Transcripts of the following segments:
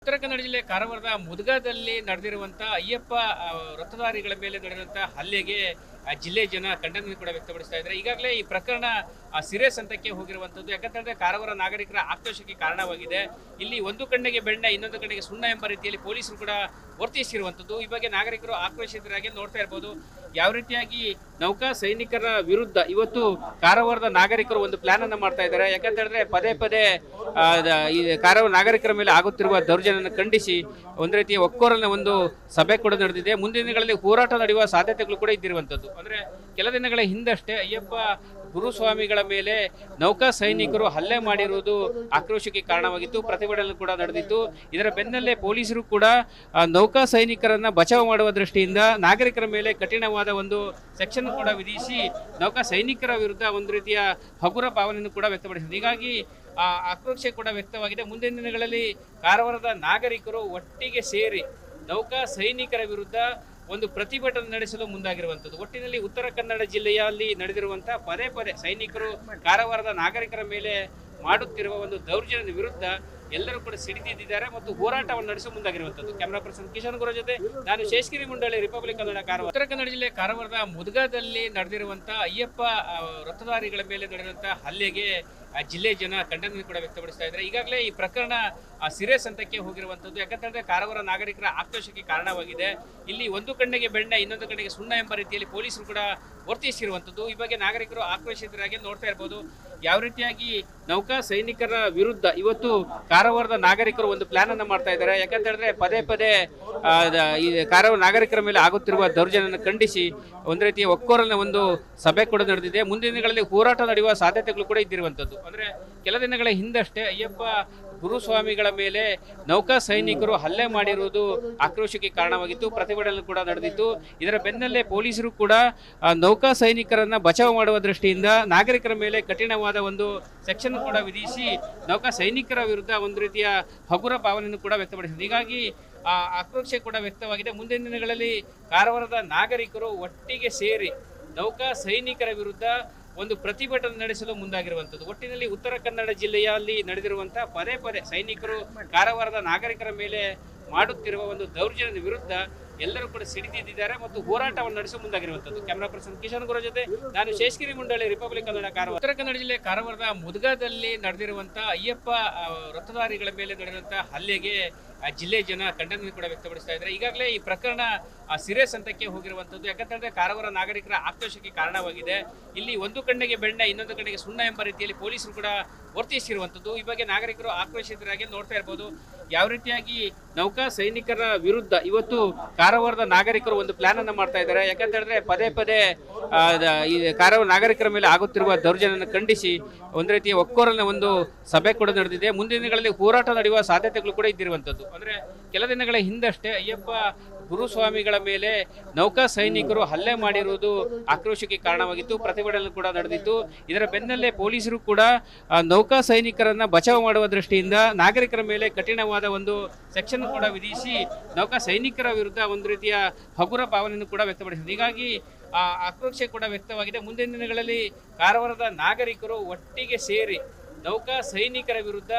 ಉತ್ತರ ಕನ್ನಡ ಜಿಲ್ಲೆ ಕಾರವಾರದ ಮುದಗದಲ್ಲಿ ನಡೆದಿರುವಂತಹ ಅಯ್ಯಪ್ಪ ರಥಧಾರಿಗಳ ಮೇಲೆ ನಡೆದಿರುವಂತಹ ಹಲ್ಲೆಗೆ ಜಿಲ್ಲೆ ಜನ ಖಂಡನೆ ಕೂಡ ವ್ಯಕ್ತಪಡಿಸ್ತಾ ಇದ್ದಾರೆ. ಈಗಾಗಲೇ ಈ ಪ್ರಕರಣ ಸೀರಿಯಸ್ ಹಂತಕ್ಕೆ ಹೋಗಿರುವಂತದ್ದು. ಯಾಕಂತಂದ್ರೆ ಕಾರವಾರ ನಾಗರಿಕರ ಆಕ್ರೋಶಕ್ಕೆ ಕಾರಣವಾಗಿದೆ. ಇಲ್ಲಿ ಒಂದು ಕಣ್ಣಿಗೆ ಬೆಣ್ಣೆ ಇನ್ನೊಂದು ಕಣ್ಣಿಗೆ ಸುಣ್ಣ ಎಂಬ ರೀತಿಯಲ್ಲಿ ಪೊಲೀಸರು ಕೂಡ ವರ್ತಿಸಿರುವಂತದ್ದು. ಈ ಬಗ್ಗೆ ನಾಗರಿಕರು ಆಕ್ರೋಶಿತರಾಗಿ ನೋಡ್ತಾ ಇರಬಹುದು. ಯಾವ ರೀತಿಯಾಗಿ ನೌಕಾ ಸೈನಿಕರ ವಿರುದ್ಧ ಇವತ್ತು ಕಾರವಾರದ ನಾಗರಿಕರು ಒಂದು ಪ್ಲಾನ್ ಅನ್ನ ಮಾಡ್ತಾ ಇದ್ದಾರೆ. ಯಾಕಂತ ಹೇಳಿದ್ರೆ ಪದೇ ಪದೇ ಈ ಕಾರವಾರ ನಾಗರಿಕರ ಮೇಲೆ ಆಗುತ್ತಿರುವ ದೌರ್ಜನ್ಯ ಖಂಡಿಸಿ ಒಂದ್ ರೀತಿಯ ಒಕ್ಕೊರಲಿನ ಒಂದು ಸಭೆ ಕೂಡ ನಡೆದಿದೆ. ಮುಂದಿನ ದಿನಗಳಲ್ಲಿ ಹೋರಾಟ ನಡೆಯುವ ಸಾಧ್ಯತೆಗಳು ಕೂಡ ಇದ್ದಿರುವಂತದ್ದು. ಅಂದ್ರೆ ಕೆಲ ದಿನಗಳ ಹಿಂದಷ್ಟೇ ಅಯ್ಯಪ್ಪ ಗುರುಸ್ವಾಮಿಗಳ ಮೇಲೆ ನೌಕಾ ಸೈನಿಕರು ಹಲ್ಲೆ ಮಾಡಿರುವುದು ಆಕ್ರೋಶಕ್ಕೆ ಕಾರಣವಾಗಿತ್ತು. ಪ್ರತಿಭಟನೆ ಕೂಡ ನಡೆದಿತ್ತು. ಇದರ ಬೆನ್ನಲ್ಲೇ ಪೊಲೀಸರು ಕೂಡ ನೌಕಾ ಸೈನಿಕರನ್ನ ಬಚಾವ್ ಮಾಡುವ ದೃಷ್ಟಿಯಿಂದ ನಾಗರಿಕರ ಮೇಲೆ ಕಠಿಣವಾದ ಒಂದು ಸೆಕ್ಷನ್ ಕೂಡ ವಿಧಿಸಿ ನೌಕಾ ಸೈನಿಕರ ವಿರುದ್ಧ ಒಂದು ರೀತಿಯ ಹಗುರ ಭಾವನೆಯನ್ನು ಕೂಡ ವ್ಯಕ್ತಪಡಿಸಿದೆ. ಹೀಗಾಗಿ ಆಕ್ರೋಶ ಕೂಡ ವ್ಯಕ್ತವಾಗಿದೆ. ಮುಂದಿನ ದಿನಗಳಲ್ಲಿ ಕಾರವಾರದ ನಾಗರಿಕರು ಒಟ್ಟಿಗೆ ಸೇರಿ ನೌಕಾ ಸೈನಿಕರ ವಿರುದ್ಧ ಒಂದು ಪ್ರತಿಭಟನೆ ನಡೆಸಲು ಮುಂದಾಗಿರುವಂಥದ್ದು. ಒಟ್ಟಿನಲ್ಲಿ ಉತ್ತರ ಕನ್ನಡ ಜಿಲ್ಲೆಯಲ್ಲಿ ನಡೆದಿರುವಂತಹ ಪದೇ ಪದೇ ಸೈನಿಕರು ಕಾರವಾರದ ನಾಗರಿಕರ ಮೇಲೆ ಮಾಡುತ್ತಿರುವ ಒಂದು ದೌರ್ಜನ್ಯದ ವಿರುದ್ಧ ಎಲ್ಲರೂ ಕೂಡ ಸಿಡಿದಿದ್ದಾರೆ ಮತ್ತು ಹೋರಾಟವನ್ನು ನಡೆಸಲು ಮುಂದಾಗಿರುವಂಥದ್ದು. ಕ್ಯಾಮರಾ ಪರ್ಸನ್ ಕಿಶನ್ ಗುರು ಜೊತೆ ನಾನು ಶೇಷಗಿರಿ ಮುಂಡಳ್ಳಿ, ರಿಪಬ್ಲಿಕ್ ಕನ್ನಡ, ಕಾರವಾರ. ಉತ್ತರ ಕನ್ನಡ ಜಿಲ್ಲೆ ಕಾರವಾರದ ಮುದಗದಲ್ಲಿ ನಡೆದಿರುವಂತಹ ಅಯ್ಯಪ್ಪ ರಥಧಾರಿಗಳ ಮೇಲೆ ನಡೆದಿರುವಂತಹ ಹಲ್ಲೆಗೆ ಜಿಲ್ಲೆ ಜನ ಖಂಡನೆ ಕೂಡ ವ್ಯಕ್ತಪಡಿಸ್ತಾ ಇದ್ದಾರೆ. ಈಗಾಗಲೇ ಈ ಪ್ರಕರಣ ಸೀರಿಯಸ್ ಹಂತಕ್ಕೆ ಹೋಗಿರುವಂತದ್ದು. ಯಾಕಂತಂದ್ರೆ ಕಾರವಾರ ನಾಗರಿಕರ ಆಕ್ರೋಶಕ್ಕೆ ಕಾರಣವಾಗಿದೆ. ಇಲ್ಲಿ ಒಂದು ಕಣ್ಣಿಗೆ ಬೆಣ್ಣೆ ಇನ್ನೊಂದು ಕಣ್ಣಿಗೆ ಸುಣ್ಣ ಎಂಬ ರೀತಿಯಲ್ಲಿ ಪೊಲೀಸರು ಕೂಡ ವರ್ತಿಸಿರುವಂತದ್ದು. ಈ ಬಗ್ಗೆ ನಾಗರಿಕರು ಆಕ್ರೋಶಿತರಾಗಿ ನೋಡ್ತಾ ಇರಬಹುದು. ಯಾವ ರೀತಿಯಾಗಿ ನೌಕಾ ಸೈನಿಕರ ವಿರುದ್ಧ ಇವತ್ತು ಕಾರವಾರದ ನಾಗರಿಕರು ಒಂದು ಪ್ಲಾನ್ ಅನ್ನ ಮಾಡ್ತಾ ಇದ್ದಾರೆ. ಯಾಕಂತ ಹೇಳಿದ್ರೆ ಪದೇ ಪದೇ ಈ ಕಾರವಾರ ನಾಗರಿಕರ ಮೇಲೆ ಆಗುತ್ತಿರುವ ದೌರ್ಜನ್ಯ ಖಂಡಿಸಿ ಒಂದ್ ರೀತಿಯ ಒಕ್ಕೊರಲಿನ ಒಂದು ಸಭೆ ಕೂಡ ನಡೆದಿದೆ. ಮುಂದಿನ ದಿನಗಳಲ್ಲಿ ಹೋರಾಟ ನಡೆಯುವ ಸಾಧ್ಯತೆಗಳು ಕೂಡ ಇದ್ದಿರುವಂತದ್ದು. ಅಂದ್ರೆ ಕೆಲ ದಿನಗಳ ಹಿಂದಷ್ಟೇ ಅಯ್ಯಪ್ಪ ಗುರುಸ್ವಾಮಿಗಳ ಮೇಲೆ ನೌಕಾ ಸೈನಿಕರು ಹಲ್ಲೆ ಮಾಡಿರುವುದು ಆಕ್ರೋಶಕ್ಕೆ ಕಾರಣವಾಗಿತ್ತು. ಪ್ರತಿಭಟನೆ ಕೂಡ ನಡೆದಿತ್ತು. ಇದರ ಬೆನ್ನಲ್ಲೇ ಪೊಲೀಸರು ಕೂಡ ನೌಕಾ ಸೈನಿಕರನ್ನ ಬಚಾವ್ ಮಾಡುವ ದೃಷ್ಟಿಯಿಂದ ನಾಗರಿಕರ ಮೇಲೆ ಕಠಿಣವಾದ ಒಂದು ಸೆಕ್ಷನ್ ಕೂಡ ವಿಧಿಸಿ ನೌಕಾ ಸೈನಿಕರ ವಿರುದ್ಧ ಒಂದು ರೀತಿಯ ಹಗುರ ಭಾವನೆಯನ್ನು ಕೂಡ ವ್ಯಕ್ತಪಡಿಸಿದೆ. ಹೀಗಾಗಿ ಆಕ್ರೋಶ ಕೂಡ ವ್ಯಕ್ತವಾಗಿದೆ. ಮುಂದಿನ ದಿನಗಳಲ್ಲಿ ಕಾರವಾರದ ನಾಗರಿಕರು ಒಟ್ಟಿಗೆ ಸೇರಿ ನೌಕಾ ಸೈನಿಕರ ವಿರುದ್ಧ ಒಂದು ಪ್ರತಿಭಟನೆ ನಡೆಸಲು ಮುಂದಾಗಿರುವಂಥದ್ದು. ಒಟ್ಟಿನಲ್ಲಿ ಉತ್ತರ ಕನ್ನಡ ಜಿಲ್ಲೆಯಲ್ಲಿ ನಡೆದಿರುವಂತಹ ಪದೇ ಪದೇ ಸೈನಿಕರು ಕಾರವಾರದ ನಾಗರಿಕರ ಮೇಲೆ ಮಾಡುತ್ತಿರುವ ಒಂದು ದೌರ್ಜನ್ಯದ ವಿರುದ್ಧ ಎಲ್ಲರೂ ಕೂಡ ಸಿಡಿದಿದ್ದಾರೆ ಮತ್ತು ಹೋರಾಟವನ್ನು ನಡೆಸಲು ಮುಂದಾಗಿರುವಂಥದ್ದು. ಕ್ಯಾಮರಾ ಪರ್ಸನ್ ಕಿಶನ್ ಗುರು ಜೊತೆ ನಾನು ಶೇಷಗಿರಿ ಮುಂಡಳ್ಳಿ, ರಿಪಬ್ಲಿಕ್ ಕನ್ನಡ, ಕಾರವಾರ. ಉತ್ತರ ಕನ್ನಡ ಜಿಲ್ಲೆ ಕಾರವಾರದ ಮುದಗದಲ್ಲಿ ನಡೆದಿರುವಂತಹ ಅಯ್ಯಪ್ಪ ರಥಧಾರಿಗಳ ಮೇಲೆ ನಡೆದಿರುವಂತಹ ಹಲ್ಲೆಗೆ ಜಿಲ್ಲೆ ಜನ ಖಂಡನೆ ಕೂಡ ವ್ಯಕ್ತಪಡಿಸ್ತಾ ಇದ್ದಾರೆ. ಈಗಾಗಲೇ ಈ ಪ್ರಕರಣ ಸೀರಿಯಸ್ ಹಂತಕ್ಕೆ ಹೋಗಿರುವಂತದ್ದು. ಯಾಕಂತಂದ್ರೆ ಕಾರವಾರ ನಾಗರಿಕರ ಆಕ್ರೋಶಕ್ಕೆ ಕಾರಣವಾಗಿದೆ. ಇಲ್ಲಿ ಒಂದು ಕಣ್ಣಿಗೆ ಬೆಣ್ಣೆ ಇನ್ನೊಂದು ಕಣ್ಣಿಗೆ ಸುಣ್ಣ ಎಂಬ ರೀತಿಯಲ್ಲಿ ಪೊಲೀಸರು ಕೂಡ ವರ್ತಿಸಿರುವಂತದ್ದು. ಈ ಬಗ್ಗೆ ನಾಗರಿಕರು ಆಕ್ರೋಶಿತರಾಗಿ ನೋಡ್ತಾ ಇರಬಹುದು. ಯಾವ ರೀತಿಯಾಗಿ ನೌಕಾ ಸೈನಿಕರ ವಿರುದ್ಧ ಇವತ್ತು ಕಾರವಾರದ ನಾಗರಿಕರು ಒಂದು ಪ್ಲಾನ್ ಅನ್ನ ಮಾಡ್ತಾ ಇದ್ದಾರೆ. ಯಾಕಂತ ಹೇಳಿದ್ರೆ ಪದೇ ಪದೇ ಈ ಕಾರವಾರ ನಾಗರಿಕರ ಮೇಲೆ ಆಗುತ್ತಿರುವ ದೌರ್ಜನ್ಯ ಖಂಡಿಸಿ ಒಂದ್ ರೀತಿಯ ಒಕ್ಕೊರಲಿನ ಒಂದು ಸಭೆ ಕೂಡ ನಡೆದಿದೆ. ಮುಂದಿನ ದಿನಗಳಲ್ಲಿ ಹೋರಾಟ ನಡೆಯುವ ಸಾಧ್ಯತೆಗಳು ಕೂಡ ಇದ್ದಿರುವಂತದ್ದು. ಅಂದ್ರೆ ಕೆಲ ದಿನಗಳ ಹಿಂದಷ್ಟೇ ಅಯ್ಯಪ್ಪ ಗುರುಸ್ವಾಮಿಗಳ ಮೇಲೆ ನೌಕಾ ಸೈನಿಕರು ಹಲ್ಲೆ ಮಾಡಿರುವುದು ಆಕ್ರೋಶಕ್ಕೆ ಕಾರಣವಾಗಿತ್ತು. ಪ್ರತಿಭಟನೆ ಕೂಡ ನಡೆದಿತ್ತು. ಇದರ ಬೆನ್ನಲ್ಲೇ ಪೊಲೀಸರು ಕೂಡ ನೌಕಾ ಸೈನಿಕರನ್ನ ಬಚಾವ್ ಮಾಡುವ ದೃಷ್ಟಿಯಿಂದ ನಾಗರಿಕರ ಮೇಲೆ ಕಠಿಣವಾದ ಒಂದು ಸೆಕ್ಷನ್ ಕೂಡ ವಿಧಿಸಿ ನೌಕಾ ಸೈನಿಕರ ವಿರುದ್ಧ ಒಂದು ರೀತಿಯ ಹಗುರ ಭಾವನೆಯನ್ನು ಕೂಡ ವ್ಯಕ್ತಪಡಿಸಿದೆ. ಹೀಗಾಗಿ ಆಕ್ರೋಶ ಕೂಡ ವ್ಯಕ್ತವಾಗಿದೆ. ಮುಂದಿನ ದಿನಗಳಲ್ಲಿ ಕಾರವಾರದ ನಾಗರಿಕರು ಒಟ್ಟಿಗೆ ಸೇರಿ ನೌಕಾ ಸೈನಿಕರ ವಿರುದ್ಧ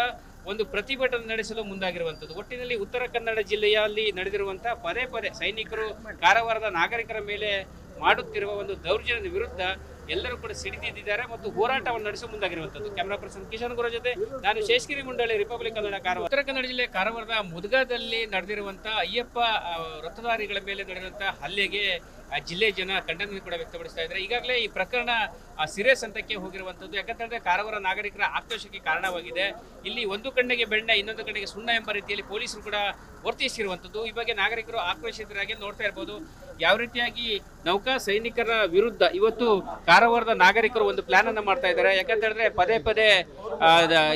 ಒಂದು ಪ್ರತಿಭಟನೆ ನಡೆಸಲು ಮುಂದಾಗಿರುವಂಥದ್ದು. ಒಟ್ಟಿನಲ್ಲಿ ಉತ್ತರ ಕನ್ನಡ ಜಿಲ್ಲೆಯಲ್ಲಿ ನಡೆದಿರುವಂತಹ ಪದೇ ಪದೇ ಸೈನಿಕರು ಕಾರವಾರದ ನಾಗರಿಕರ ಮೇಲೆ ಮಾಡುತ್ತಿರುವ ಒಂದು ದೌರ್ಜನ್ಯದ ವಿರುದ್ಧ ಎಲ್ಲರೂ ಕೂಡ ಸಿಡಿದಿದ್ದಾರೆ ಮತ್ತು ಹೋರಾಟವನ್ನು ನಡೆಸಲು ಮುಂದಾಗಿರುವಂಥದ್ದು. ಕ್ಯಾಮರಾ ಪರ್ಸನ್ ಕಿಶನ್ ಗುರು ಜೊತೆ ನಾನು ಶೇಷಗಿರಿ ಮುಂಡಳ್ಳಿ, ರಿಪಬ್ಲಿಕ್ ಕನ್ನಡ, ಕಾರವಾರ. ಉತ್ತರ ಕನ್ನಡ ಜಿಲ್ಲೆ ಕಾರವಾರದ ಮುದಗದಲ್ಲಿ ನಡೆದಿರುವಂತಹ ಅಯ್ಯಪ್ಪ ರಥಧಾರಿಗಳ ಮೇಲೆ ನಡೆದಿರುವಂತಹ ಹಲ್ಲೆಗೆ ಜಿಲ್ಲೆ ಜನ ಖಂಡನೆ ಕೂಡ ವ್ಯಕ್ತಪಡಿಸ್ತಾ ಇದ್ದಾರೆ. ಈಗಾಗಲೇ ಈ ಪ್ರಕರಣ ಸೀರಿಯಸ್ ಹಂತಕ್ಕೆ ಹೋಗಿರುವಂತದ್ದು. ಯಾಕಂತಂದ್ರೆ ಕಾರವಾರ ನಾಗರಿಕರ ಆಕ್ರೋಶಕ್ಕೆ ಕಾರಣವಾಗಿದೆ. ಇಲ್ಲಿ ಒಂದು ಕಣ್ಣಿಗೆ ಬೆಣ್ಣೆ ಇನ್ನೊಂದು ಕಣ್ಣಿಗೆ ಸುಣ್ಣ ಎಂಬ ರೀತಿಯಲ್ಲಿ ಪೊಲೀಸರು ಕೂಡ ವರ್ತಿಸಿರುವಂತದ್ದು. ಈ ಬಗ್ಗೆ ನಾಗರಿಕರು ಆಕ್ರೋಶಿತರಾಗಿ ನೋಡ್ತಾ ಇರಬಹುದು. ಯಾವ ರೀತಿಯಾಗಿ ನೌಕಾ ಸೈನಿಕರ ವಿರುದ್ಧ ಇವತ್ತು ಕಾರವಾರದ ನಾಗರಿಕರು ಒಂದು ಪ್ಲಾನ್ ಅನ್ನ ಮಾಡ್ತಾ ಇದ್ದಾರೆ. ಯಾಕಂತ ಹೇಳಿದ್ರೆ ಪದೇ ಪದೇ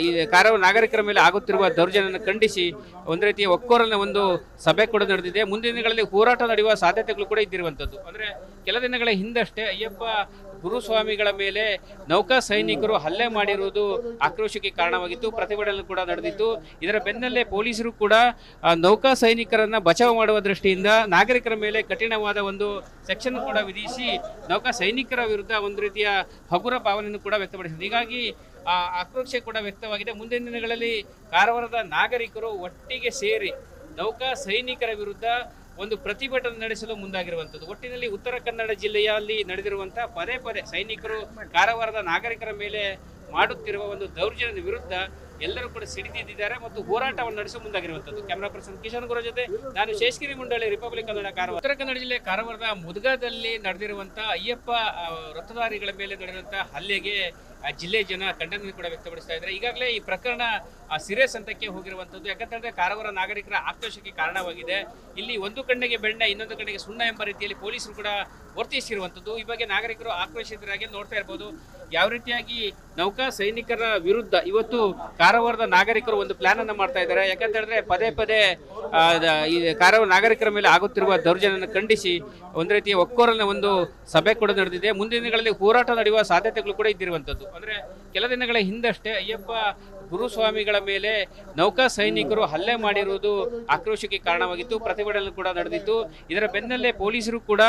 ಈ ಕಾರವಾರ ನಾಗರಿಕರ ಮೇಲೆ ಆಗುತ್ತಿರುವ ದೌರ್ಜನ್ಯ ಖಂಡಿಸಿ ಒಂದ್ ರೀತಿಯ ಒಕ್ಕೊರಲಿನ ಒಂದು ಸಭೆ ಕೂಡ ನಡೆದಿದೆ. ಮುಂದಿನ ದಿನಗಳಲ್ಲಿ ಹೋರಾಟ ನಡೆಯುವ ಸಾಧ್ಯತೆಗಳು ಕೂಡ ಇದ್ದಿರುವಂತದ್ದು. ಅಂದ್ರೆ ಕೆಲ ದಿನಗಳ ಹಿಂದಷ್ಟೇ ಅಯ್ಯಪ್ಪ ಗುರುಸ್ವಾಮಿಗಳ ಮೇಲೆ ನೌಕಾ ಸೈನಿಕರು ಹಲ್ಲೆ ಮಾಡಿರುವುದು ಆಕ್ರೋಶಕ್ಕೆ ಕಾರಣವಾಗಿತ್ತು. ಪ್ರತಿಭಟನೆ ಕೂಡ ನಡೆದಿತ್ತು. ಇದರ ಬೆನ್ನಲ್ಲೇ ಪೊಲೀಸರು ಕೂಡ ನೌಕಾ ಸೈನಿಕರನ್ನ ಬಚಾವ್ ಮಾಡುವ ದೃಷ್ಟಿಯಿಂದ ನಾಗರಿಕರ ಮೇಲೆ ಕಠಿಣವಾದ ಒಂದು ಸೆಕ್ಷನ್ ಕೂಡ ವಿಧಿಸಿ ನೌಕಾ ಸೈನಿಕರ ವಿರುದ್ಧ ಒಂದು ರೀತಿಯ ಹಗುರ ಭಾವನೆಯನ್ನು ಕೂಡ ವ್ಯಕ್ತಪಡಿಸಿದೆ. ಹೀಗಾಗಿ ಆಕ್ರೋಶ ಕೂಡ ವ್ಯಕ್ತವಾಗಿದೆ. ಮುಂದಿನ ದಿನಗಳಲ್ಲಿ ಕಾರವಾರದ ನಾಗರಿಕರು ಒಟ್ಟಿಗೆ ಸೇರಿ ನೌಕಾ ಸೈನಿಕರ ವಿರುದ್ಧ ಒಂದು ಪ್ರತಿಭಟನೆ ನಡೆಸಲು ಮುಂದಾಗಿರುವಂಥದ್ದು. ಒಟ್ಟಿನಲ್ಲಿ ಉತ್ತರ ಕನ್ನಡ ಜಿಲ್ಲೆಯಲ್ಲಿ ನಡೆದಿರುವಂತಹ ಪದೇ ಪದೇ ಸೈನಿಕರು ಕಾರವಾರದ ನಾಗರಿಕರ ಮೇಲೆ ಮಾಡುತ್ತಿರುವ ಒಂದು ದೌರ್ಜನ್ಯದ ವಿರುದ್ಧ ಎಲ್ಲರೂ ಕೂಡ ಸಿಡಿದಿದ್ದಾರೆ ಮತ್ತು ಹೋರಾಟವನ್ನು ನಡೆಸಲು ಮುಂದಾಗಿರುವಂಥದ್ದು. ಕ್ಯಾಮರಾ ಪರ್ಸನ್ ಕಿಶನ್ ಗುರು ಜೊತೆ ನಾನು ಶೇಷಗಿರಿ ಮುಂಡಳ್ಳಿ, ರಿಪಬ್ಲಿಕ್ ಕನ್ನಡ, ಕಾರವಾರ. ಉತ್ತರ ಕನ್ನಡ ಜಿಲ್ಲೆ ಕಾರವಾರದ ಮುದ್ಗಾದಲ್ಲಿ ನಡೆದಿರುವಂತಹ ಅಯ್ಯಪ್ಪ ವ್ರತಧಾರಿಗಳ ಮೇಲೆ ನಡೆದಿರುವಂತಹ ಹಲ್ಲೆಗೆ ಜಿಲ್ಲೆ ಜನ ಖಂಡನೆ ಕೂಡ ವ್ಯಕ್ತಪಡಿಸ್ತಾ ಇದ್ದಾರೆ. ಈಗಾಗಲೇ ಈ ಪ್ರಕರಣ ಸೀರಿಯಸ್ ಹಂತಕ್ಕೆ ಹೋಗಿರುವಂಥದ್ದು. ಯಾಕಂತಂದ್ರೆ ಕಾರವಾರ ನಾಗರಿಕರ ಆಕ್ರೋಶಕ್ಕೆ ಕಾರಣವಾಗಿದೆ. ಇಲ್ಲಿ ಒಂದು ಕಣ್ಣಿಗೆ ಬೆಣ್ಣೆ ಇನ್ನೊಂದು ಕಣ್ಣಿಗೆ ಸುಣ್ಣ ಎಂಬ ರೀತಿಯಲ್ಲಿ ಪೊಲೀಸರು ಕೂಡ ವರ್ತಿಸಿರುವಂಥದ್ದು. ಈ ಬಗ್ಗೆ ನಾಗರಿಕರು ಆಕ್ರೋಶಿತರಾಗಿ ನೋಡ್ತಾ ಇರ್ಬೋದು. ಯಾವ ರೀತಿಯಾಗಿ ನೌಕಾ ಸೈನಿಕರ ವಿರುದ್ಧ ಇವತ್ತು ಕಾರವಾರದ ನಾಗರಿಕರು ಒಂದು ಪ್ಲಾನ್ ಅನ್ನ ಮಾಡ್ತಾ ಇದ್ದಾರೆ. ಯಾಕಂತ ಹೇಳಿದ್ರೆ ಪದೇ ಪದೇ ಈ ಕಾರವಾರ ನಾಗರಿಕರ ಮೇಲೆ ಆಗುತ್ತಿರುವ ದೌರ್ಜನ್ಯವನ್ನು ಖಂಡಿಸಿ ಒಂದು ರೀತಿಯ ಒಕ್ಕೊರಲಿನ ಒಂದು ಸಭೆ ಕೂಡ ನಡೆದಿದೆ. ಮುಂದಿನ ದಿನಗಳಲ್ಲಿ ಹೋರಾಟ ನಡೆಯುವ ಸಾಧ್ಯತೆಗಳು ಕೂಡ ಇದ್ದಿರುವಂಥದ್ದು. ಅಂದ್ರೆ ಕೆಲ ದಿನಗಳ ಹಿಂದಷ್ಟೇ ಅಯ್ಯಪ್ಪ ಗುರುಸ್ವಾಮಿಗಳ ಮೇಲೆ ನೌಕಾ ಸೈನಿಕರು ಹಲ್ಲೆ ಮಾಡಿರುವುದು ಆಕ್ರೋಶಕ್ಕೆ ಕಾರಣವಾಗಿತ್ತು. ಪ್ರತಿಭಟನೆ ಕೂಡ ನಡೆದಿತ್ತು. ಇದರ ಬೆನ್ನಲ್ಲೇ ಪೊಲೀಸರು ಕೂಡ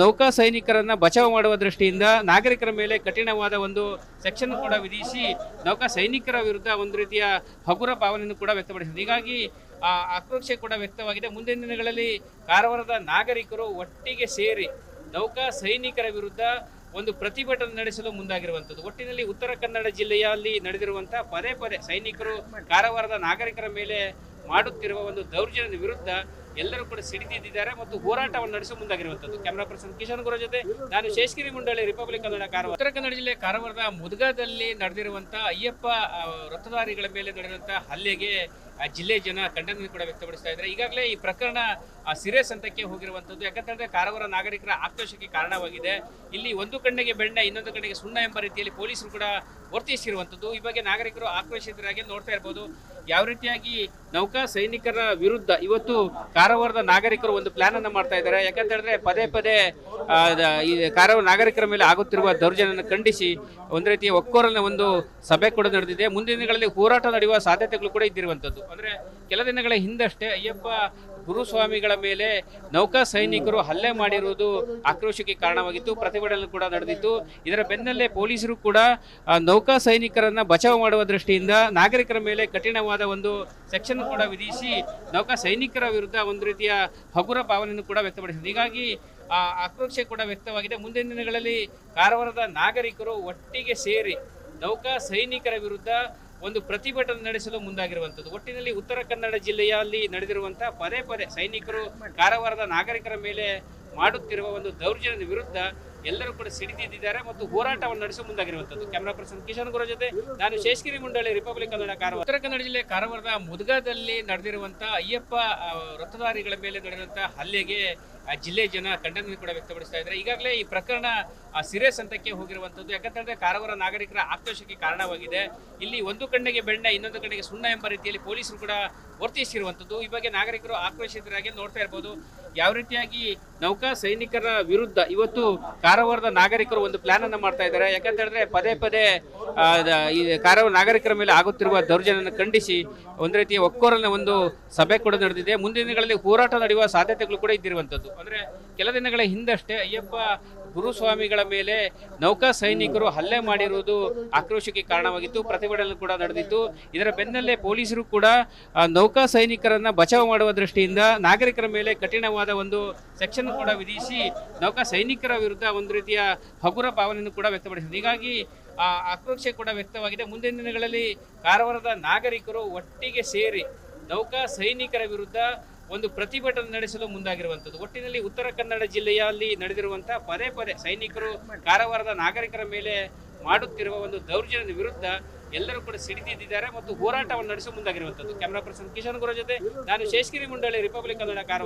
ನೌಕಾ ಸೈನಿಕರನ್ನ ಬಚಾವ್ ಮಾಡುವ ದೃಷ್ಟಿಯಿಂದ ನಾಗರಿಕರ ಮೇಲೆ ಕಠಿಣವಾದ ಒಂದು ಸೆಕ್ಷನ್ ಕೂಡ ವಿಧಿಸಿ ನೌಕಾ ಸೈನಿಕರ ವಿರುದ್ಧ ಒಂದು ರೀತಿಯ ಹಗುರ ಭಾವನೆಯನ್ನು ಕೂಡ ವ್ಯಕ್ತಪಡಿಸಿದೆ. ಹೀಗಾಗಿ ಆಕ್ರೋಶ ಕೂಡ ವ್ಯಕ್ತವಾಗಿದೆ. ಮುಂದಿನ ದಿನಗಳಲ್ಲಿ ಕಾರವಾರದ ನಾಗರಿಕರು ಒಟ್ಟಿಗೆ ಸೇರಿ ನೌಕಾ ಸೈನಿಕರ ವಿರುದ್ಧ ಒಂದು ಪ್ರತಿಭಟನೆ ನಡೆಸಲು ಮುಂದಾಗಿರುವಂಥದ್ದು. ಒಟ್ಟಿನಲ್ಲಿ ಉತ್ತರ ಕನ್ನಡ ಜಿಲ್ಲೆಯಲ್ಲಿ ನಡೆದಿರುವಂತಹ ಪದೇ ಪದೇ ಸೈನಿಕರು ಕಾರವಾರದ ನಾಗರಿಕರ ಮೇಲೆ ಮಾಡುತ್ತಿರುವ ಒಂದು ದೌರ್ಜನ್ಯದ ವಿರುದ್ಧ ಎಲ್ಲರೂ ಕೂಡ ಸಿಡಿದಿದ್ದಾರೆ ಮತ್ತು ಹೋರಾಟವನ್ನು ನಡೆಸಲು ಮುಂದಾಗಿರುವಂಥದ್ದು. ಕ್ಯಾಮರಾ ಪರ್ಸನ್ ಕಿಶನ್ ಗುರು ಜೊತೆ ನಾನು ಶೇಷಗಿರಿ ಮುಂಡಳ್ಳಿ, ರಿಪಬ್ಲಿಕ್ ಕನ್ನಡ, ಕಾರವಾರ. ಉತ್ತರ ಕನ್ನಡ ಜಿಲ್ಲೆ ಕಾರವಾರದ ಮುದ್ಗಾದಲ್ಲಿ ನಡೆದಿರುವಂತಹ ಅಯ್ಯಪ್ಪ ವ್ರತಧಾರಿಗಳ ಮೇಲೆ ನಡೆದಿರುವಂತಹ ಹಲ್ಲೆಗೆ ಜಿಲ್ಲೆ ಜನ ಖಂಡನೆ ಕೂಡ ವ್ಯಕ್ತಪಡಿಸ್ತಾ ಇದ್ದಾರೆ. ಈಗಾಗಲೇ ಈ ಪ್ರಕರಣ ಸೀರಿಯಸ್ ಹಂತಕ್ಕೆ ಹೋಗಿರುವಂಥದ್ದು. ಯಾಕಂತಂದ್ರೆ ಕಾರವಾರ ನಾಗರಿಕರ ಆಕ್ರೋಶಕ್ಕೆ ಕಾರಣವಾಗಿದೆ. ಇಲ್ಲಿ ಒಂದು ಕಣ್ಣಿಗೆ ಬೆಣ್ಣೆ ಇನ್ನೊಂದು ಕಣ್ಣಿಗೆ ಸುಣ್ಣ ಎಂಬ ರೀತಿಯಲ್ಲಿ ಪೊಲೀಸರು ಕೂಡ ವರ್ತಿಸಿರುವಂಥದ್ದು. ಈ ಬಗ್ಗೆ ನಾಗರಿಕರು ಆಕ್ರೋಶಿತರಾಗಿ ನೋಡ್ತಾ ಇರ್ಬೋದು. ಯಾವ ರೀತಿಯಾಗಿ ನೌಕಾ ಸೈನಿಕರ ವಿರುದ್ಧ ಇವತ್ತು ಕಾರವಾರದ ನಾಗರಿಕರು ಒಂದು ಪ್ಲಾನ್ ಅನ್ನ ಮಾಡ್ತಾ ಇದ್ದಾರೆ. ಯಾಕಂತ ಹೇಳಿದ್ರೆ ಪದೇ ಪದೇ ಈ ಕಾರವಾರ ನಾಗರಿಕರ ಮೇಲೆ ಆಗುತ್ತಿರುವ ದೌರ್ಜನ್ಯವನ್ನು ಖಂಡಿಸಿ ಒಂದು ರೀತಿಯ ಒಕ್ಕೊರಲಿನ ಒಂದು ಸಭೆ ಕೂಡ ನಡೆದಿದೆ. ಮುಂದಿನ ದಿನಗಳಲ್ಲಿ ಹೋರಾಟ ನಡೆಯುವ ಸಾಧ್ಯತೆಗಳು ಕೂಡ ಇದ್ದಿರುವಂಥದ್ದು. ಅಂದ್ರೆ ಕೆಲ ದಿನಗಳ ಹಿಂದಷ್ಟೇ ಅಯ್ಯಪ್ಪ ಗುರುಸ್ವಾಮಿಗಳ ಮೇಲೆ ನೌಕಾ ಸೈನಿಕರು ಹಲ್ಲೆ ಮಾಡಿರುವುದು ಆಕ್ರೋಶಕ್ಕೆ ಕಾರಣವಾಗಿತ್ತು. ಪ್ರತಿಭಟನೆ ಕೂಡ ನಡೆದಿತ್ತು. ಇದರ ಬೆನ್ನಲ್ಲೇ ಪೊಲೀಸರು ಕೂಡ ನೌಕಾ ಸೈನಿಕರನ್ನ ಬಚಾವ್ ಮಾಡುವ ದೃಷ್ಟಿಯಿಂದ ನಾಗರಿಕರ ಮೇಲೆ ಕಠಿಣವಾದ ಒಂದು ಸೆಕ್ಷನ್ ಕೂಡ ವಿಧಿಸಿ ನೌಕಾ ಸೈನಿಕರ ವಿರುದ್ಧ ಒಂದು ರೀತಿಯ ಹಗುರ ಭಾವನೆಯನ್ನು ಕೂಡ ವ್ಯಕ್ತಪಡಿಸಿದೆ. ಹೀಗಾಗಿ ಆಕ್ರೋಶ ಕೂಡ ವ್ಯಕ್ತವಾಗಿದೆ. ಮುಂದಿನ ದಿನಗಳಲ್ಲಿ ಕಾರವಾರದ ನಾಗರಿಕರು ಒಟ್ಟಿಗೆ ಸೇರಿ ನೌಕಾ ಸೈನಿಕರ ವಿರುದ್ಧ ಒಂದು ಪ್ರತಿಭಟನೆ ನಡೆಸಲು ಮುಂದಾಗಿರುವಂಥದ್ದು. ಒಟ್ಟಿನಲ್ಲಿ ಉತ್ತರ ಕನ್ನಡ ಜಿಲ್ಲೆಯಲ್ಲಿ ನಡೆದಿರುವಂತಹ ಪದೇ ಪದೇ ಸೈನಿಕರು ಕಾರವಾರದ ನಾಗರಿಕರ ಮೇಲೆ ಮಾಡುತ್ತಿರುವ ಒಂದು ದೌರ್ಜನ್ಯದ ವಿರುದ್ಧ ಎಲ್ಲರೂ ಕೂಡ ಸಿಡಿದಿದ್ದಾರೆ ಮತ್ತು ಹೋರಾಟವನ್ನು ನಡೆಸಲು ಮುಂದಾಗಿರುವಂಥದ್ದು. ಕ್ಯಾಮರಾ ಪರ್ಸನ್ ಕಿಶನ್ ಗುರು ಜೊತೆ ನಾನು ಶೇಷಗಿರಿ ಮುಂಡಳ್ಳಿ, ರಿಪಬ್ಲಿಕ್ ಕನ್ನಡ, ಕಾರವಾರ. ಉತ್ತರ ಕನ್ನಡ ಜಿಲ್ಲೆ ಕಾರವಾರದ ಮುದ್ಗಾದಲ್ಲಿ ನಡೆದಿರುವಂತಹ ಅಯ್ಯಪ್ಪ ವ್ರತಧಾರಿಗಳ ಮೇಲೆ ನಡೆದಿರುವಂತಹ ಹಲ್ಲೆಗೆ ಜಿಲ್ಲೆ ಜನ ಖಂಡನೆ ಕೂಡ ವ್ಯಕ್ತಪಡಿಸ್ತಾ ಇದ್ದಾರೆ. ಈಗಾಗಲೇ ಈ ಪ್ರಕರಣ ಸೀರಿಯಸ್ ಹಂತಕ್ಕೆ ಹೋಗಿರುವಂಥದ್ದು. ಯಾಕಂತಂದ್ರೆ ಕಾರವಾರ ನಾಗರಿಕರ ಆಕ್ರೋಶಕ್ಕೆ ಕಾರಣವಾಗಿದೆ. ಇಲ್ಲಿ ಒಂದು ಕಣ್ಣಿಗೆ ಬೆಣ್ಣೆ ಇನ್ನೊಂದು ಕಣ್ಣಿಗೆ ಸುಣ್ಣ ಎಂಬ ರೀತಿಯಲ್ಲಿ ಪೊಲೀಸರು ಕೂಡ ವರ್ತಿಸಿರುವಂಥದ್ದು. ಈ ಬಗ್ಗೆ ನಾಗರಿಕರು ಆಕ್ರೋಶಿತರಾಗಿ ನೋಡ್ತಾ ಇರ್ಬೋದು. ಯಾವ ರೀತಿಯಾಗಿ ನೌಕಾ ಸೈನಿಕರ ವಿರುದ್ಧ ಇವತ್ತು ಕಾರವಾರದ ನಾಗರಿಕರು ಒಂದು ಪ್ಲಾನ್ ಅನ್ನ ಮಾಡ್ತಾ ಇದ್ದಾರೆ. ಯಾಕಂತ ಹೇಳಿದ್ರೆ ಪದೇ ಪದೇ ಈ ಕಾರವಾರ ನಾಗರಿಕರ ಮೇಲೆ ಆಗುತ್ತಿರುವ ದೌರ್ಜನ್ಯವನ್ನು ಖಂಡಿಸಿ ಒಂದು ರೀತಿಯ ಒಕ್ಕೊರಲಿನ ಒಂದು ಸಭೆ ಕೂಡ ನಡೆದಿದೆ. ಮುಂದಿನ ದಿನಗಳಲ್ಲಿ ಹೋರಾಟ ನಡೆಯುವ ಸಾಧ್ಯತೆಗಳು ಕೂಡ ಇದ್ದಿರುವಂಥದ್ದು. ಅಂದ್ರೆ ಕೆಲ ದಿನಗಳ ಹಿಂದಷ್ಟೇ ಅಯ್ಯಪ್ಪ ಗುರುಸ್ವಾಮಿಗಳ ಮೇಲೆ ನೌಕಾ ಸೈನಿಕರು ಹಲ್ಲೆ ಮಾಡಿರುವುದು ಆಕ್ರೋಶಕ್ಕೆ ಕಾರಣವಾಗಿತ್ತು. ಪ್ರತಿಭಟನೆ ಕೂಡ ನಡೆದಿತ್ತು. ಇದರ ಬೆನ್ನಲ್ಲೇ ಪೊಲೀಸರು ಕೂಡ ನೌಕಾ ಸೈನಿಕರನ್ನ ಬಚಾವ್ ಮಾಡುವ ದೃಷ್ಟಿಯಿಂದ ನಾಗರಿಕರ ಮೇಲೆ ಕಠಿಣವಾದ ಒಂದು ಸೆಕ್ಷನ್ ಕೂಡ ವಿಧಿಸಿ ನೌಕಾ ಸೈನಿಕರ ವಿರುದ್ಧ ಒಂದು ರೀತಿಯ ಹಗುರ ಭಾವನೆಯನ್ನು ಕೂಡ ವ್ಯಕ್ತಪಡಿಸಿದೆ. ಹೀಗಾಗಿ ಆಕ್ರೋಶ ಕೂಡ ವ್ಯಕ್ತವಾಗಿದೆ. ಮುಂದಿನ ದಿನಗಳಲ್ಲಿ ಕಾರವಾರದ ನಾಗರಿಕರು ಒಟ್ಟಿಗೆ ಸೇರಿ ನೌಕಾ ಸೈನಿಕರ ವಿರುದ್ಧ ಒಂದು ಪ್ರತಿಭಟನೆ ನಡೆಸಲು ಮುಂದಾಗಿರುವಂಥದ್ದು. ಒಟ್ಟಿನಲ್ಲಿ ಉತ್ತರ ಕನ್ನಡ ಜಿಲ್ಲೆಯಲ್ಲಿ ನಡೆದಿರುವಂತಹ ಪದೇ ಪದೇ ಸೈನಿಕರು ಕಾರವಾರದ ನಾಗರಿಕರ ಮೇಲೆ ಮಾಡುತ್ತಿರುವ ಒಂದು ದೌರ್ಜನ್ಯದ ವಿರುದ್ಧ ಎಲ್ಲರೂ ಕೂಡ ಸಿಡಿದಿದ್ದಾರೆ ಮತ್ತು ಹೋರಾಟವನ್ನು ನಡೆಸಲು ಮುಂದಾಗಿರುವಂಥದ್ದು. ಕ್ಯಾಮರಾ ಪರ್ಸನ್ ಕಿಶನ್ ಗುರು ಜೊತೆ ನಾನು ಶೇಷಗಿರಿ ಮುಂಡಳ್ಳಿ, ರಿಪಬ್ಲಿಕ್ ಕನ್ನಡ, ಕಾರವಾರ.